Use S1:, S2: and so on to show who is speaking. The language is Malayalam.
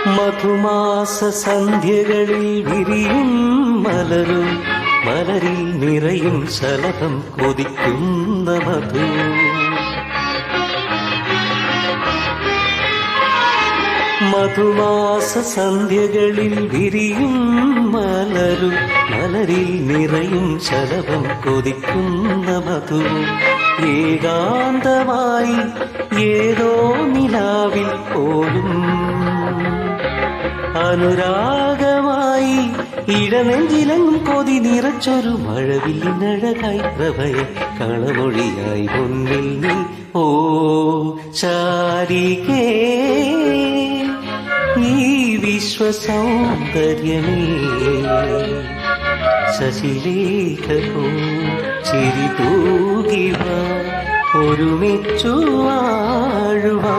S1: മധുമാസ സന്ധ്യകളിൽ വിരിയും മലരും മലരിൽ നിറയും ശലഭം കൊതിക്കുന്ന മധു. മധുമാസ സന്ധ്യകളിൽ വിരിയും മലരും മലരിൽ നിറയും ശലഭം കൊതിക്കുന്ന മധു. ഏകാന്തമായി ഏതോ നിലാവിൽ പോലും അനുരാഗമായി ഇടനെഞ്ചിലെങ്ങും കൊതി നിറച്ചൊരു മഴവില്ലിനഴകായി പ്രഭയ കളമൊഴിയായി മുന്നിൽ നീ. ഓ ചാരികേ ഈ വിശ്വസൗന്ദര്യമേ ശശിലേഖോ ചിരി തൂകിവ ഒരുമിച്ചു വാഴുവാ.